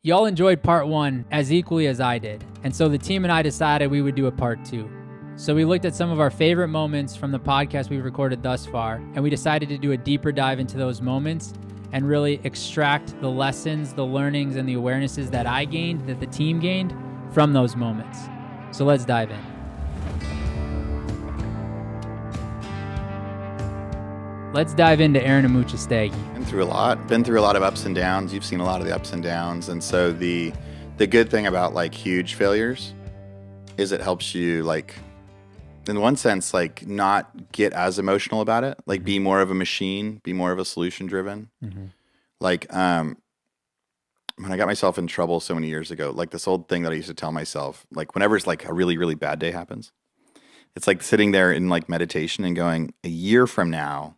Y'all enjoyed part 1 as equally as I did, and so the team and I decided we would do a part 2. So we looked at some of our favorite moments from the podcast we've recorded thus far, and we decided to do a deeper dive into those moments and really extract the lessons, the learnings, and the awarenesses that I gained, that the team gained from those moments. So let's dive in. Let's dive into Aaron Amuchastegui. Been through a lot of ups and downs. You've seen a lot of the ups and downs. And so the good thing about like huge failures is it helps you like, in one sense, like not get as emotional about it, like be more of a machine, be more of a solution driven. Mm-hmm. Like, when I got myself in trouble so many years ago, like this old thing that I used to tell myself, like whenever it's like a really, really bad day happens, it's like sitting there in like meditation and going, a year from now,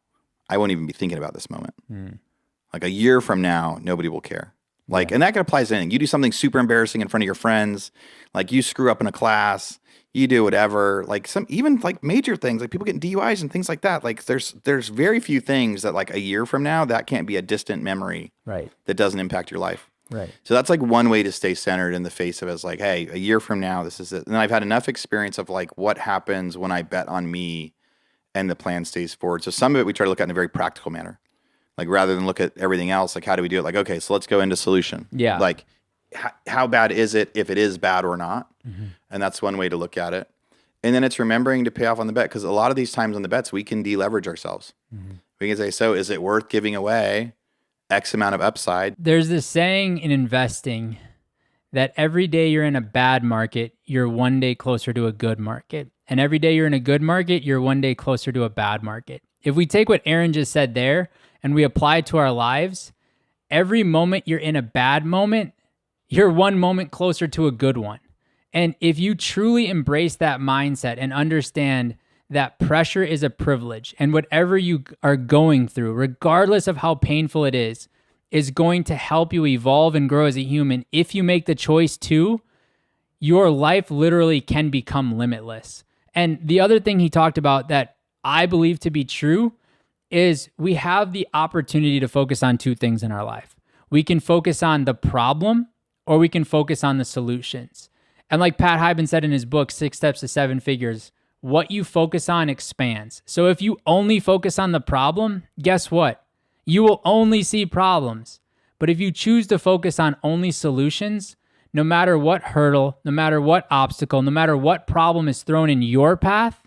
I won't even be thinking about this moment. Like a year from now, nobody will care. Like, and that applies to anything. You do something super embarrassing in front of your friends, like you screw up in a class, you do whatever, like some, even like major things, like people getting DUIs and things like that. Like there's very few things that like a year from now, that can't be a distant memory, right? That doesn't impact your life. Right. So that's like one way to stay centered in the face of it. Is like, hey, a year from now, this is it. And I've had enough experience of like what happens when I bet on me and the plan stays forward. So some of it we try to look at in a very practical manner. Like rather than look at everything else, like how do we do it? Like, okay, so let's go into solution. Yeah. Like how bad is it if it is bad or not? Mm-hmm. And that's one way to look at it. And then it's remembering to pay off on the bet, because a lot of these times on the bets, we can deleverage ourselves. Mm-hmm. We can say, so is it worth giving away X amount of upside? There's this saying in investing that every day you're in a bad market, you're one day closer to a good market. And every day you're in a good market, you're one day closer to a bad market. If we take what Aaron just said there and we apply it to our lives, every moment you're in a bad moment, you're one moment closer to a good one. And if you truly embrace that mindset and understand that pressure is a privilege, and whatever you are going through, regardless of how painful it is going to help you evolve and grow as a human, if you make the choice to, your life literally can become limitless. And the other thing he talked about that I believe to be true is we have the opportunity to focus on two things in our life. We can focus on the problem, or we can focus on the solutions. And like Pat Hyben said in his book, 6 Steps to 7 Figures, what you focus on expands. So if you only focus on the problem, guess what? You will only see problems. But if you choose to focus on only solutions, no matter what hurdle, no matter what obstacle, no matter what problem is thrown in your path,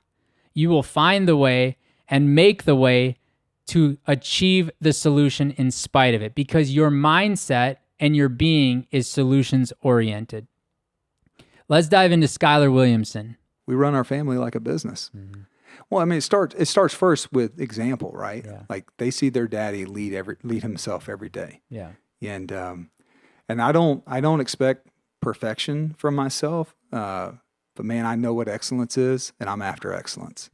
you will find the way and make the way to achieve the solution in spite of it, because your mindset and your being is solutions oriented. Let's dive into Skyler Williamson. We run our family like a business. Mm-hmm. Well, I mean, it starts first with example, right? Yeah. Like they see their daddy lead himself every day. Yeah. And I don't expect perfection from myself. But man, I know what excellence is, and I'm after excellence.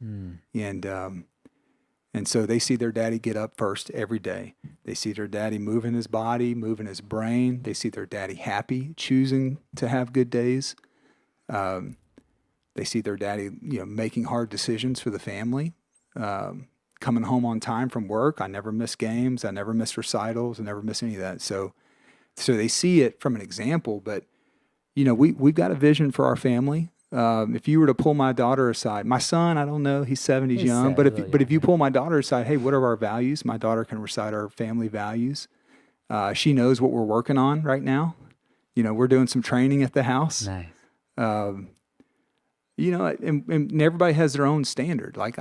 And so they see their daddy get up first every day. They see their daddy moving his body, moving his brain. They see their daddy happy, choosing to have good days. They see their daddy, making hard decisions for the family, coming home on time from work. I never miss games. I never miss recitals. I never miss any of that. So they see it from an example, but we've got a vision for our family. If you were to pull my daughter aside, my son, I don't know, he's 70s young, but if you pull my daughter aside, hey, what are our values? My daughter can recite our family values. She knows what we're working on right now. We're doing some training at the house. Nice. And everybody has their own standard. Like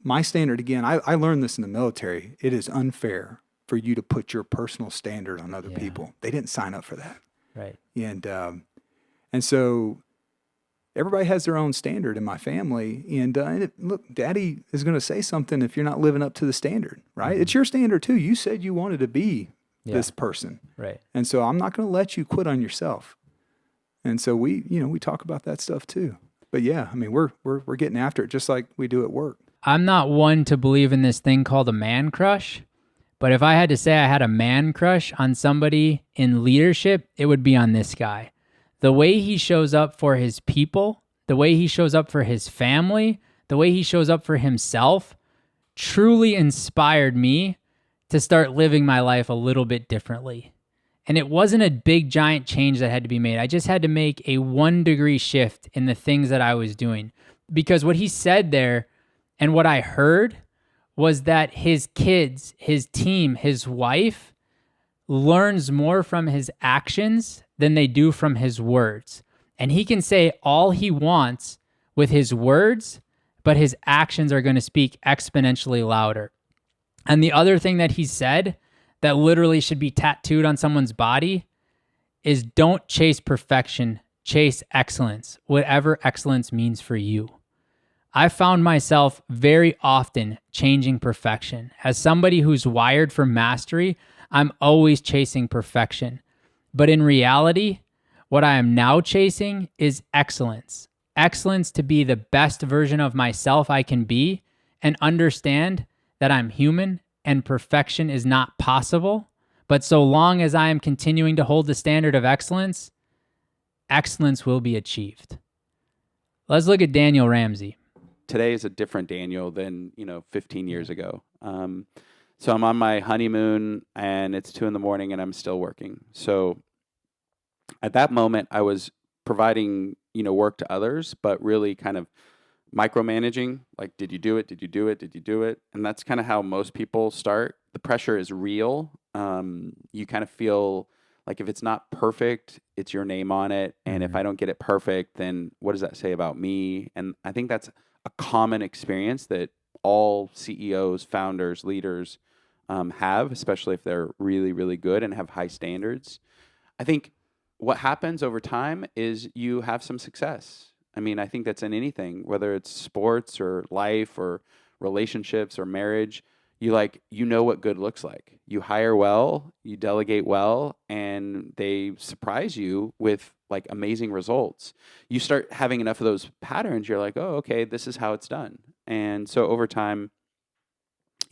my standard, again, I learned this in the military. It is unfair for you to put your personal standard on other people. They didn't sign up for that. Right. And so everybody has their own standard in my family. And look, daddy is going to say something if you're not living up to the standard, right? Mm-hmm. It's your standard too. You said you wanted to be this person. Right. And so I'm not going to let you quit on yourself. And so we talk about that stuff too. But yeah, I mean, we're getting after it just like we do at work. I'm not one to believe in this thing called a man crush, but if I had to say I had a man crush on somebody in leadership, it would be on this guy. The way he shows up for his people, the way he shows up for his family, the way he shows up for himself truly inspired me to start living my life a little bit differently. And it wasn't a big, giant change that had to be made. I just had to make a 1 degree shift in the things that I was doing. Because what he said there and what I heard was that his kids, his team, his wife learns more from his actions than they do from his words. And he can say all he wants with his words, but his actions are going to speak exponentially louder. And the other thing that he said that literally should be tattooed on someone's body is don't chase perfection, chase excellence, whatever excellence means for you. I found myself very often changing perfection. As somebody who's wired for mastery, I'm always chasing perfection. But in reality, what I am now chasing is excellence. Excellence to be the best version of myself I can be and understand that I'm human and perfection is not possible. But so long as I am continuing to hold the standard of excellence, excellence will be achieved. Let's look at Daniel Ramsey. Today is a different Daniel than 15 years ago. So I'm on my honeymoon and it's 2 a.m. and I'm still working. So at that moment, I was providing work to others, but really kind of micromanaging. Like, did you do it? Did you do it? Did you do it? And that's kind of how most people start. The pressure is real. You kind of feel like if it's not perfect, it's your name on it. And if I don't get it perfect, then what does that say about me? And I think that's a common experience that all CEOs, founders, leaders have, especially if they're really, really good and have high standards. I think what happens over time is you have some success. I mean, I think that's in anything, whether it's sports or life or relationships or marriage. You know what good looks like. You hire well, you delegate well, and they surprise you with like amazing results. You start having enough of those patterns, you're like, oh, okay, this is how it's done. And so over time,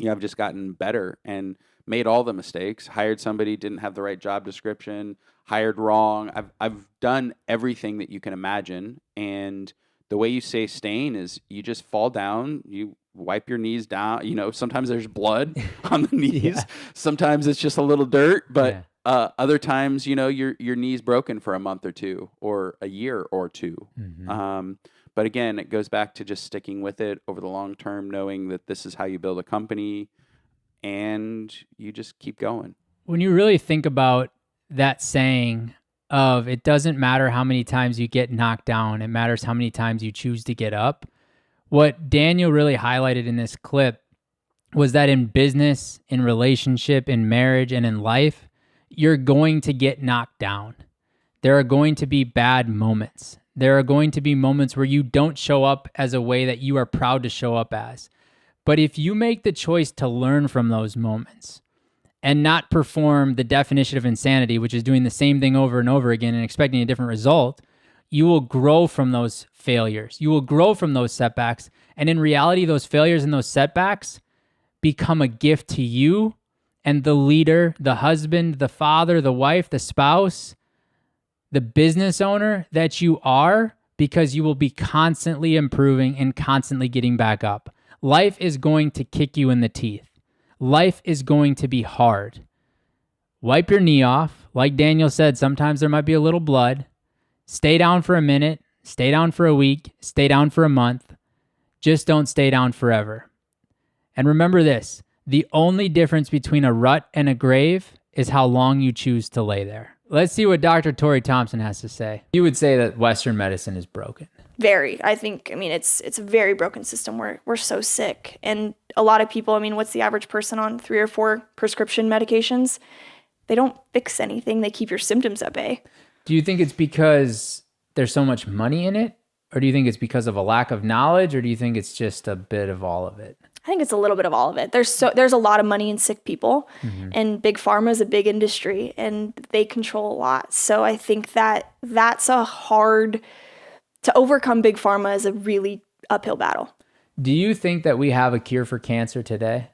I've just gotten better and made all the mistakes, hired somebody, didn't have the right job description, hired wrong. I've done everything that you can imagine. And the way you stay sane is you just fall down, you wipe your knees down. Sometimes there's blood on the knees. Yeah. Sometimes it's just a little dirt, but other times, your knee's broken for a month or two or a year or two. Mm-hmm. But again, it goes back to just sticking with it over the long term, knowing that this is how you build a company and you just keep going. When you really think about that saying of it doesn't matter how many times you get knocked down, it matters how many times you choose to get up. What Daniel really highlighted in this clip was that in business, in relationship, in marriage, and in life, you're going to get knocked down. There are going to be bad moments. There are going to be moments where you don't show up as a way that you are proud to show up as. But if you make the choice to learn from those moments and not perform the definition of insanity, which is doing the same thing over and over again and expecting a different result, you will grow from those failures. You will grow from those setbacks. And in reality, those failures and those setbacks become a gift to you and the leader, the husband, the father, the wife, the spouse, the business owner that you are, because you will be constantly improving and constantly getting back up. Life is going to kick you in the teeth. Life is going to be hard. Wipe your knee off. Like Daniel said, sometimes there might be a little blood. Stay down for a minute. Stay down for a week. Stay down for a month. Just don't stay down forever. And remember this, the only difference between a rut and a grave is how long you choose to lay there. Let's see what Dr. Tori Thompson has to say. You would say that Western medicine is broken. Very. I mean, it's a very broken system. We're so sick. And a lot of people, what's the average person on 3 or 4 prescription medications? They don't fix anything. They keep your symptoms at bay. Do you think it's because there's so much money in it? Or do you think it's because of a lack of knowledge? Or do you think it's just a bit of all of it? I think it's a little bit of all of it. There's a lot of money in sick people, and big pharma is a big industry, and they control a lot. So I think that's a hard to overcome. Big pharma is a really uphill battle. Do you think that we have a cure for cancer today?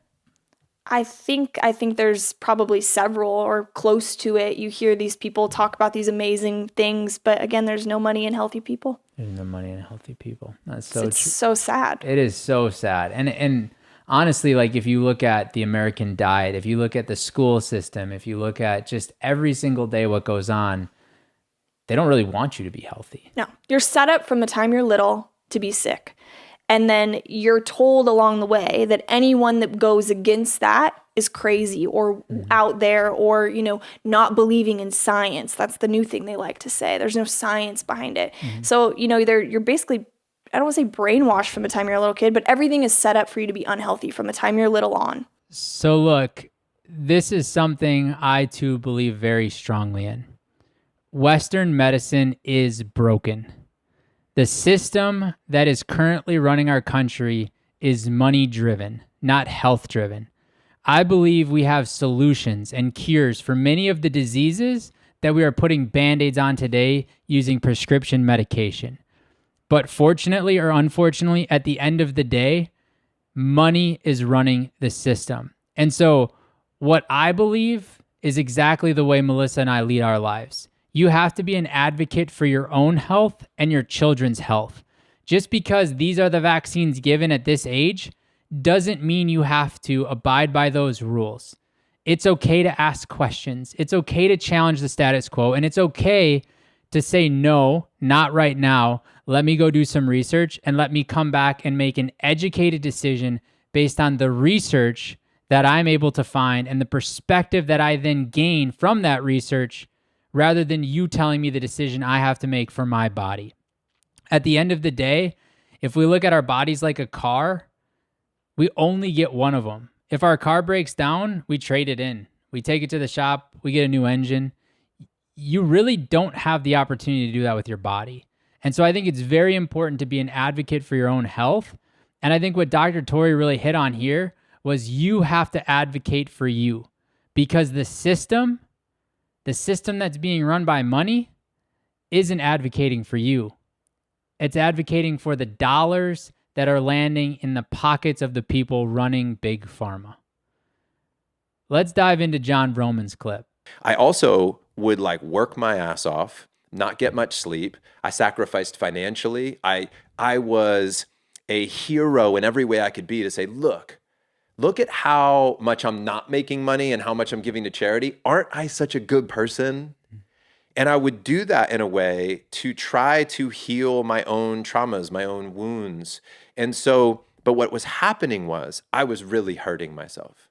I think there's probably several or close to it. You hear these people talk about these amazing things, but again, there's no money in healthy people. There's no money in healthy people. That's so It's so sad. It is so sad. And honestly, like if you look at the American diet, if you look at the school system, if you look at just every single day what goes on, they don't really want you to be healthy. No, you're set up from the time you're little to be sick. And then you're told along the way that anyone that goes against that is crazy or out there or, not believing in science. That's the new thing they like to say. There's no science behind it. So, you're basically, I don't want to say brainwashed from the time you're a little kid, but everything is set up for you to be unhealthy from the time you're little on. So look, this is something I too believe very strongly in. Western medicine is broken. The system that is currently running our country is money-driven, not health-driven. I believe we have solutions and cures for many of the diseases that we are putting Band-Aids on today using prescription medication. But fortunately or unfortunately, at the end of the day, money is running the system. And so what I believe is exactly the way Melissa and I lead our lives. You have to be an advocate for your own health and your children's health. Just because these are the vaccines given at this age doesn't mean you have to abide by those rules. It's okay to ask questions. It's okay to challenge the status quo. And it's okay to say, no, not right now. Let me go do some research and let me come back and make an educated decision based on the research that I'm able to find and the perspective that I then gain from that research, rather than you telling me the decision I have to make for my body. At the end of the day, if we look at our bodies like a car, we only get one of them. If our car breaks down, we trade it in. We take it to the shop, we get a new engine. You really don't have the opportunity to do that with your body. And so I think it's very important to be an advocate for your own health. And I think what Dr. Tori really hit on here was you have to advocate for you, because the system that's being run by money isn't advocating for you. It's advocating for the dollars that are landing in the pockets of the people running big pharma. Let's dive into John Vroman's clip. I also would work my ass off, not get much sleep. I sacrificed financially. I was a hero in every way I could be to say, look at how much I'm not making money and how much I'm giving to charity. Aren't I such a good person? And I would do that in a way to try to heal my own traumas, my own wounds. And so, but what was happening was I was really hurting myself.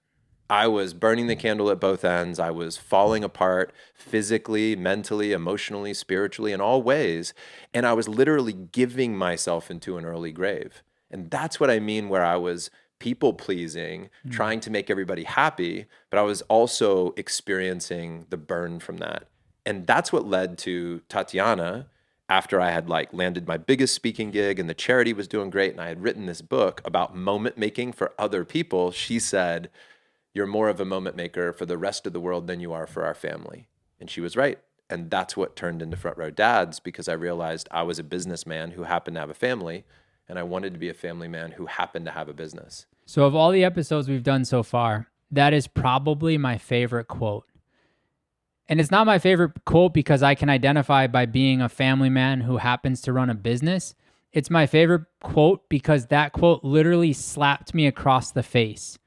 I was burning the candle at both ends. I was falling apart physically, mentally, emotionally, spiritually, in all ways. And I was literally giving myself into an early grave. And that's what I mean where I was people pleasing, trying to make everybody happy, but I was also experiencing the burn from that. And that's what led to Tatiana, after I had landed my biggest speaking gig and the charity was doing great and I had written this book about moment making for other people. She said, you're more of a moment maker for the rest of the world than you are for our family. And she was right. And that's what turned into Front Row Dads, because I realized I was a businessman who happened to have a family, and I wanted to be a family man who happened to have a business. So of all the episodes we've done so far, that is probably my favorite quote. And it's not my favorite quote because I can identify by being a family man who happens to run a business. It's my favorite quote because that quote literally slapped me across the face.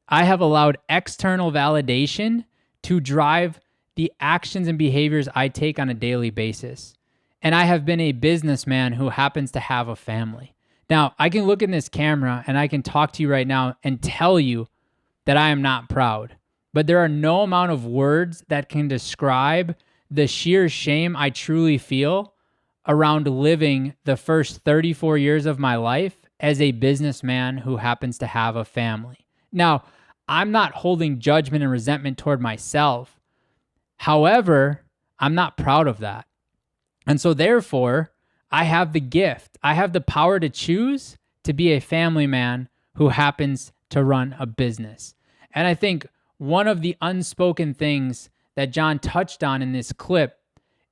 I have allowed external validation to drive the actions and behaviors I take on a daily basis. And I have been a businessman who happens to have a family. Now, I can look in this camera and I can talk to you right now and tell you that I am not proud. But there are no amount of words that can describe the sheer shame I truly feel around living the first 34 years of my life as a businessman who happens to have a family. Now, I'm not holding judgment and resentment toward myself. However, I'm not proud of that. And so therefore, I have the gift. I have the power to choose to be a family man who happens to run a business. And I think one of the unspoken things that John touched on in this clip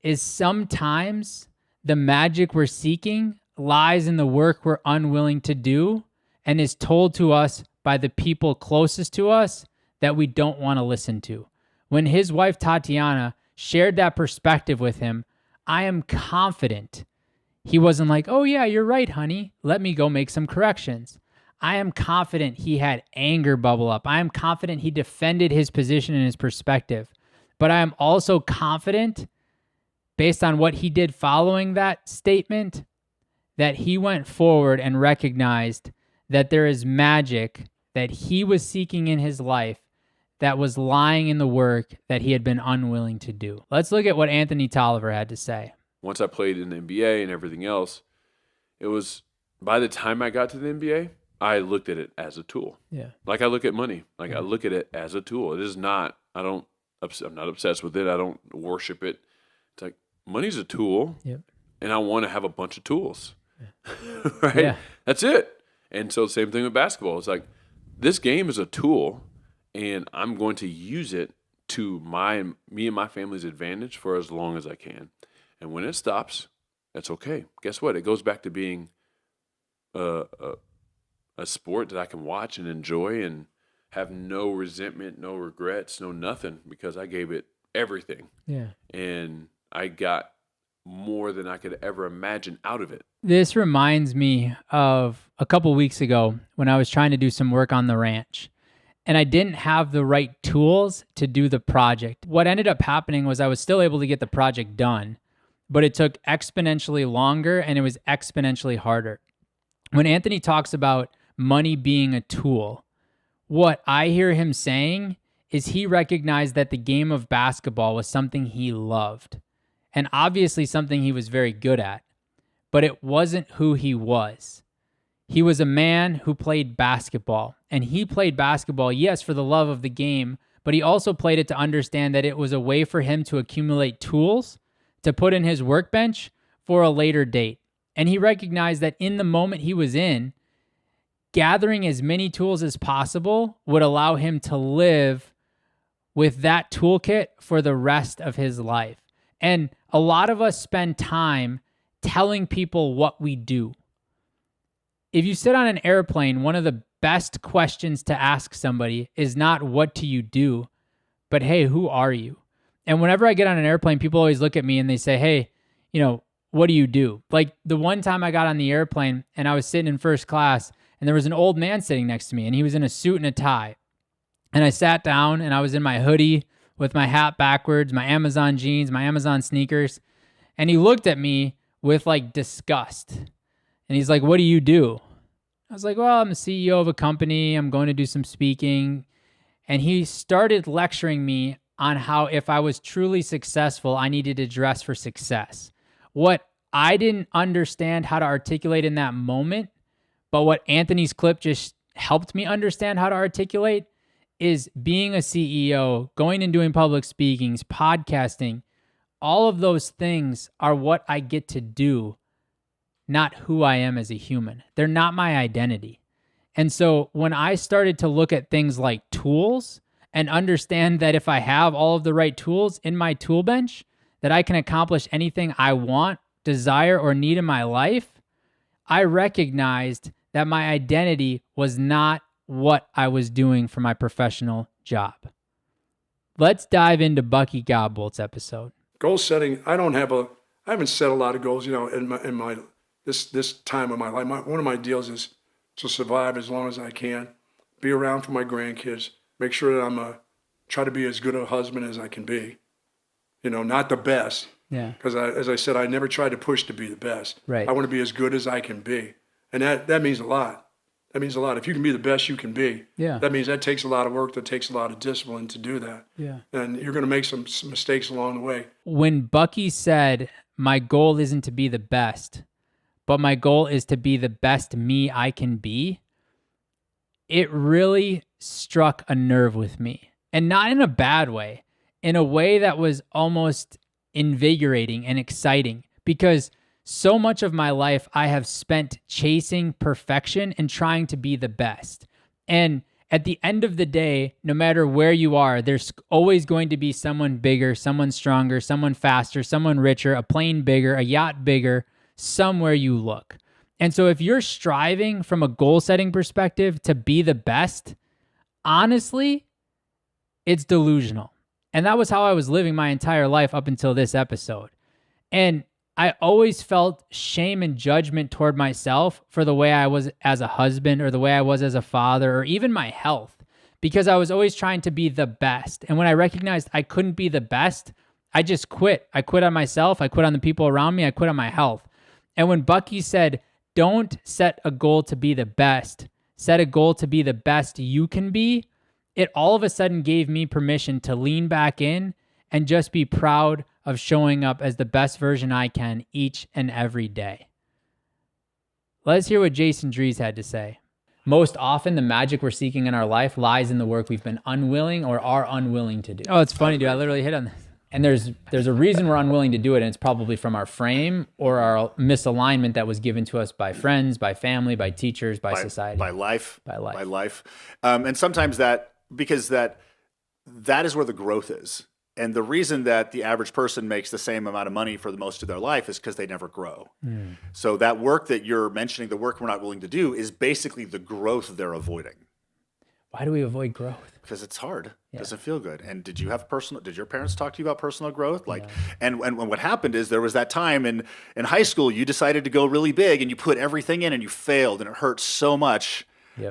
is sometimes the magic we're seeking lies in the work we're unwilling to do and is told to us by the people closest to us that we don't want to listen to. When his wife Tatiana shared that perspective with him, I am confident he wasn't like, oh yeah, you're right, honey. Let me go make some corrections. I am confident he had anger bubble up. I am confident he defended his position and his perspective. But I am also confident, based on what he did following that statement, that he went forward and recognized that there is magic that he was seeking in his life that was lying in the work that he had been unwilling to do. Let's look at what Anthony Toliver had to say. Once I played in the NBA and everything else, it was, by the time I got to the NBA, I looked at it as a tool. Yeah. Like I look at money. Like I look at it as a tool. It is not, I'm not obsessed with it. I don't worship it. It's like money's a tool. Yep. And I want to have a bunch of tools. Yeah. Right? Yeah. That's it. And so same thing with basketball. It's like this game is a tool and I'm going to use it to me and my family's advantage for as long as I can. And when it stops, that's okay. Guess what? It goes back to being a sport that I can watch and enjoy and have no resentment, no regrets, no nothing, because I gave it everything. Yeah. And I got more than I could ever imagine out of it. This reminds me of a couple weeks ago when I was trying to do some work on the ranch and I didn't have the right tools to do the project. What ended up happening was I was still able to get the project done, but it took exponentially longer and it was exponentially harder. When Anthony talks about money being a tool, what I hear him saying is he recognized that the game of basketball was something he loved and obviously something he was very good at, but it wasn't who he was. He was a man who played basketball, and he played basketball, yes, for the love of the game, but he also played it to understand that it was a way for him to accumulate tools to put in his workbench for a later date. And he recognized that in the moment he was in, gathering as many tools as possible would allow him to live with that toolkit for the rest of his life. And a lot of us spend time telling people what we do. If you sit on an airplane, one of the best questions to ask somebody is not what do you do, but hey, who are you? And whenever I get on an airplane, people always look at me and they say, hey, what do you do? Like the one time I got on the airplane and I was sitting in first class and there was an old man sitting next to me and he was in a suit and a tie. And I sat down and I was in my hoodie with my hat backwards, my Amazon jeans, my Amazon sneakers. And he looked at me with like disgust. And he's like, what do you do? I was like, well, I'm the CEO of a company. I'm going to do some speaking. And he started lecturing me on how if I was truly successful, I needed to dress for success. What I didn't understand how to articulate in that moment, but what Anthony's clip just helped me understand how to articulate is being a CEO, going and doing public speakings, podcasting, all of those things are what I get to do, not who I am as a human. They're not my identity. And so when I started to look at things like tools and understand that if I have all of the right tools in my tool bench, that I can accomplish anything I want, desire, or need in my life, I recognized that my identity was not what I was doing for my professional job. Let's dive into Bucky Godbolt's episode. Goal setting, I haven't set a lot of goals, in my this time of my life. One of my deals is to survive as long as I can, be around for my grandkids, make sure that I'm try to be as good a husband as I can be. Not the best. Yeah. Because as I said, I never tried to push to be the best. Right. I want to be as good as I can be. And that means a lot. That means a lot. If you can be the best you can be, Yeah. that means that takes a lot of work, that takes a lot of discipline to do that. Yeah. And you're going to make some mistakes along the way. When Bucky said, my goal isn't to be the best, but my goal is to be the best me I can be, it really struck a nerve with me. And not in a bad way, in a way that was almost invigorating and exciting, because so much of my life I have spent chasing perfection and trying to be the best. And at the end of the day, no matter where you are, there's always going to be someone bigger, someone stronger, someone faster, someone richer, a plane bigger, a yacht bigger, somewhere you look. And so if you're striving from a goal setting perspective to be the best, honestly, it's delusional. And that was how I was living my entire life up until this episode. And I always felt shame and judgment toward myself for the way I was as a husband or the way I was as a father or even my health, because I was always trying to be the best. And when I recognized I couldn't be the best, I just quit. I quit on myself. I quit on the people around me. I quit on my health. And when Bucky said, don't set a goal to be the best, set a goal to be the best you can be, it all of a sudden gave me permission to lean back in and just be proud of showing up as the best version I can each and every day. Let's hear what Jason Drees had to say. Most often, the magic we're seeking in our life lies in the work we've been unwilling or are unwilling to do. Oh, it's funny, dude. I literally hit on this. And there's a reason we're unwilling to do it, and it's probably from our frame or our misalignment that was given to us by friends, by family, by teachers, by society. By life. And sometimes because that is where the growth is. And the reason that the average person makes the same amount of money for the most of their life is because they never grow. So that work that you're mentioning, the work we're not willing to do, is basically the growth they're avoiding. Why do we avoid growth? Because it's hard. It doesn't feel good. And did your parents talk to you about personal growth? And what happened is there was that time in high school, you decided to go really big and you put everything in and you failed and it hurt so much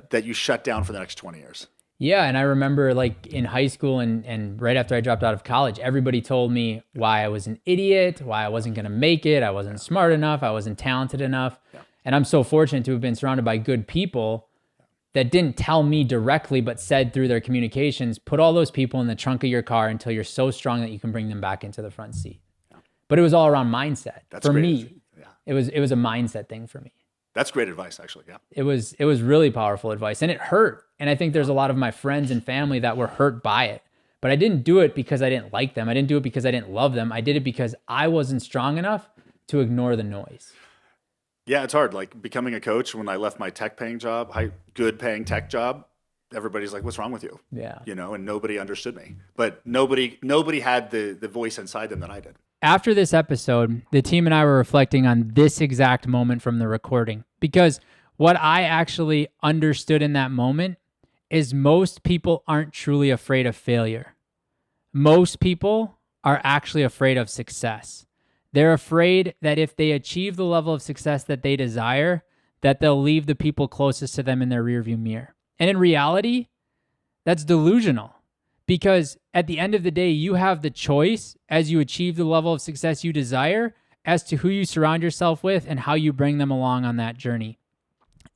that you shut down for the next 20 years. Yeah, and I remember like in high school and right after I dropped out of college, everybody told me why I was an idiot, why I wasn't going to make it, I wasn't smart enough, I wasn't talented enough. Yeah. And I'm so fortunate to have been surrounded by good people that didn't tell me directly, but said through their communications, put all those people in the trunk of your car until you're so strong that you can bring them back into the front seat. Yeah. But it was all around mindset. That's for great. Me. Yeah. It was a mindset thing for me. That's great advice, actually. Yeah. It was really powerful advice, and it hurt. And I think there's a lot of my friends and family that were hurt by it. But I didn't do it because I didn't like them. I didn't do it because I didn't love them. I did it because I wasn't strong enough to ignore the noise. Yeah, it's hard. Like becoming a coach, when I left my tech paying job, good paying tech job, everybody's like, what's wrong with you? Yeah. And nobody understood me. But nobody had the voice inside them that I did. After this episode, the team and I were reflecting on this exact moment from the recording, because what I actually understood in that moment is most people aren't truly afraid of failure. Most people are actually afraid of success. They're afraid that if they achieve the level of success that they desire, that they'll leave the people closest to them in their rearview mirror. And in reality, that's delusional, because at the end of the day, you have the choice as you achieve the level of success you desire as to who you surround yourself with and how you bring them along on that journey.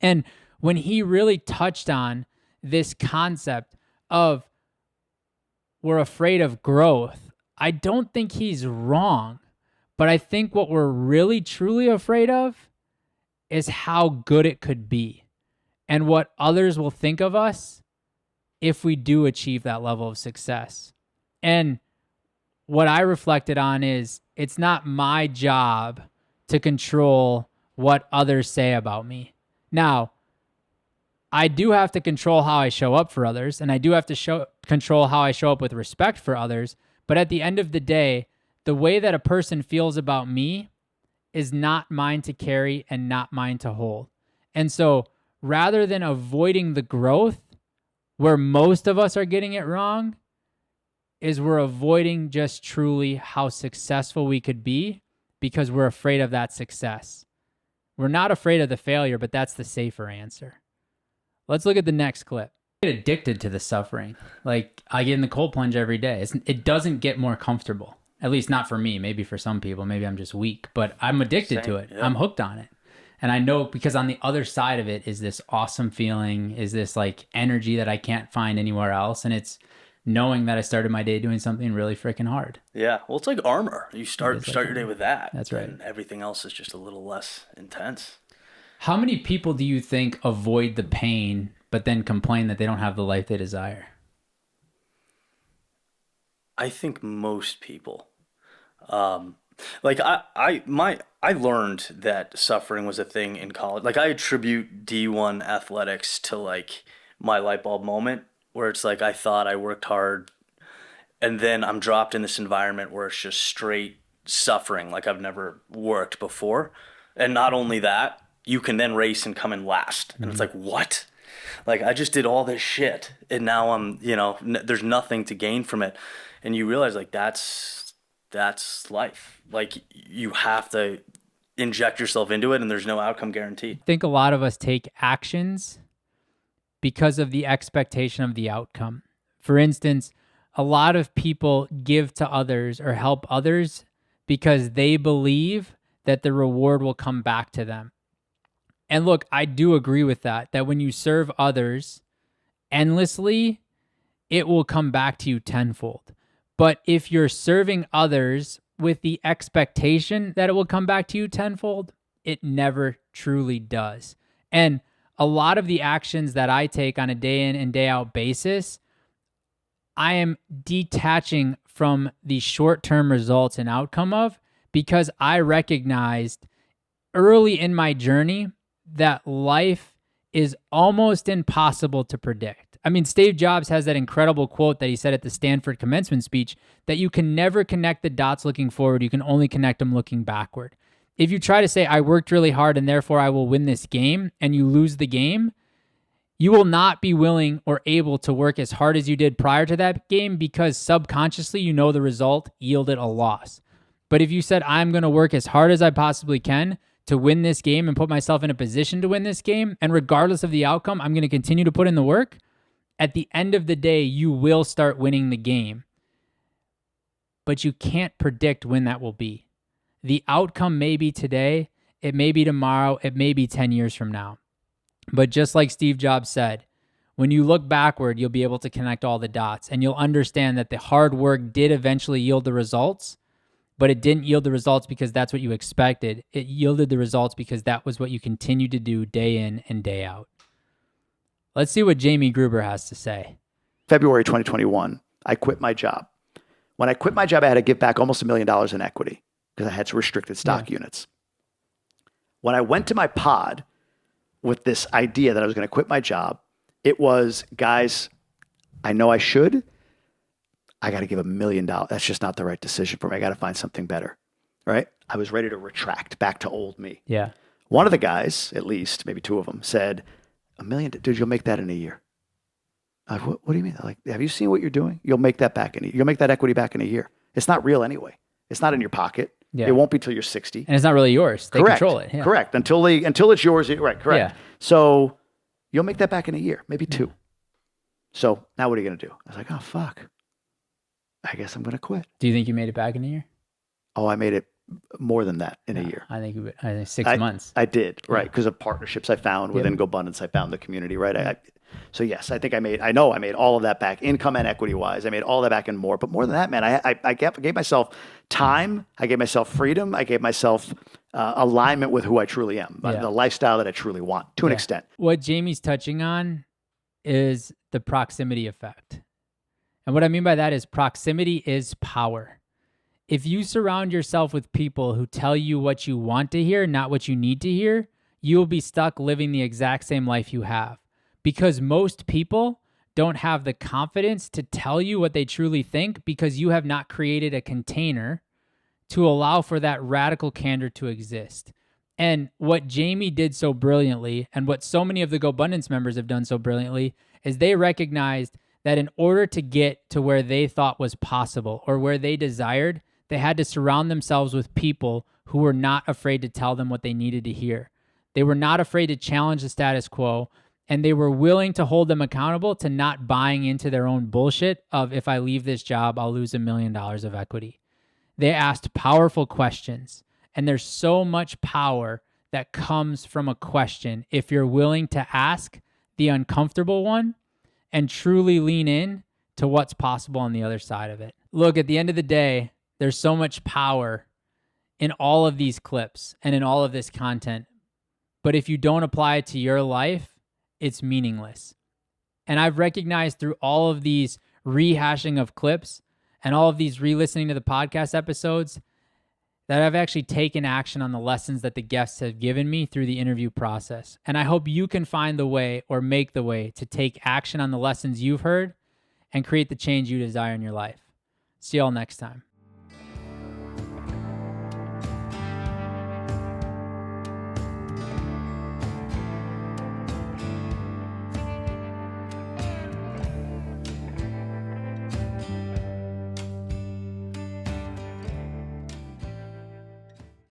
And when he really touched on this concept of we're afraid of growth, I don't think he's wrong. But I think what we're really, truly afraid of is how good it could be and what others will think of us if we do achieve that level of success. And what I reflected on is it's not my job to control what others say about me. Now, I do have to control how I show up for others, and I do have to control how I show up with respect for others. But at the end of the day, the way that a person feels about me is not mine to carry and not mine to hold. And so rather than avoiding the growth, where most of us are getting it wrong, is we're avoiding just truly how successful we could be because we're afraid of that success. We're not afraid of the failure, but that's the safer answer. Let's look at the next clip. I get addicted to the suffering. Like, I get in the cold plunge every day. It doesn't get more comfortable. At least not for me. Maybe for some people. Maybe I'm just weak. But I'm addicted to it. Yeah. I'm hooked on it. And I know because on the other side of it is this awesome feeling, is this like energy that I can't find anywhere else. And it's knowing that I started my day doing something really freaking hard. Yeah. Well, it's like armor. You start your day with that. That's right. And everything else is just a little less intense. How many people do you think avoid the pain but then complain that they don't have the life they desire? I think most people. Like I learned that suffering was a thing in college. Like I attribute D1 athletics to like my light bulb moment where it's like I thought I worked hard and then I'm dropped in this environment where it's just straight suffering like I've never worked before. And not only that, you can then race and come in last. And it's like, what? Like I just did all this shit and now I'm, there's nothing to gain from it. And you realize like that's that's life. Like, you have to inject yourself into it, and there's no outcome guaranteed. I think a lot of us take actions because of the expectation of the outcome. For instance, a lot of people give to others or help others because they believe that the reward will come back to them. And look, I do agree with that when you serve others endlessly, it will come back to you tenfold. But if you're serving others with the expectation that it will come back to you tenfold, it never truly does. And a lot of the actions that I take on a day in and day out basis, I am detaching from the short-term results and outcome of, because I recognized early in my journey that life is almost impossible to predict. I mean, Steve Jobs has that incredible quote that he said at the Stanford commencement speech, that you can never connect the dots looking forward, you can only connect them looking backward. If you try to say, I worked really hard and therefore I will win this game, and you lose the game, you will not be willing or able to work as hard as you did prior to that game, because subconsciously you know the result yielded a loss. But if you said, I'm going to work as hard as I possibly can to win this game and put myself in a position to win this game, and regardless of the outcome, I'm going to continue to put in the work, at the end of the day, you will start winning the game. But you can't predict when that will be. The outcome may be today, it may be tomorrow, it may be 10 years from now. But just like Steve Jobs said, when you look backward, you'll be able to connect all the dots, and you'll understand that the hard work did eventually yield the results, but it didn't yield the results because that's what you expected. It yielded the results because that was what you continued to do day in and day out. Let's see what Jamie Gruber has to say. February 2021, I quit my job. When I quit my job, I had to give back almost $1 million in equity because I had some restricted stock units. When I went to my pod with this idea that I was going to quit my job, it was, guys, I know I should. I got to give $1 million. That's just not the right decision for me. I got to find something better, right? I was ready to retract back to old me. Yeah. One of the guys, at least, maybe two of them, said, $1 million, dude, you'll make that in a year. What do you mean? Like, have you seen what you're doing? You'll make that back you'll make that equity back in a year. It's not real anyway. It's not in your pocket. Yeah. It won't be till you're 60. And it's not really yours. They control it. Yeah. Correct. Until it's yours. Right. Correct. Yeah. So you'll make that back in a year, maybe two. So now what are you going to do? I was like, oh, fuck. I guess I'm going to quit. Do you think you made it back in a year? Oh, I made it more than that in a year. I think 6 months. I did, right, because of partnerships I found within Gobundance. I found the community, right? So yes, I think I made all of that back, income and equity wise. I made all that back and more. But more than that, man, I gave myself time. I gave myself freedom. I gave myself alignment with who I truly am, the lifestyle that I truly want to an extent. What Jamie's touching on is the proximity effect. And what I mean by that is proximity is power. If you surround yourself with people who tell you what you want to hear, not what you need to hear, you will be stuck living the exact same life you have. Because most people don't have the confidence to tell you what they truly think, because you have not created a container to allow for that radical candor to exist. And what Jamie did so brilliantly, and what so many of the Gobundance members have done so brilliantly, is they recognized that in order to get to where they thought was possible or where they desired, they had to surround themselves with people who were not afraid to tell them what they needed to hear. They were not afraid to challenge the status quo, and they were willing to hold them accountable to not buying into their own bullshit of, if I leave this job, I'll lose $1 million of equity. They asked powerful questions, and there's so much power that comes from a question if you're willing to ask the uncomfortable one and truly lean in to what's possible on the other side of it. Look, at the end of the day, there's so much power in all of these clips and in all of this content. But if you don't apply it to your life, it's meaningless. And I've recognized through all of these rehashing of clips and all of these re-listening to the podcast episodes that I've actually taken action on the lessons that the guests have given me through the interview process. And I hope you can find the way or make the way to take action on the lessons you've heard and create the change you desire in your life. See y'all next time.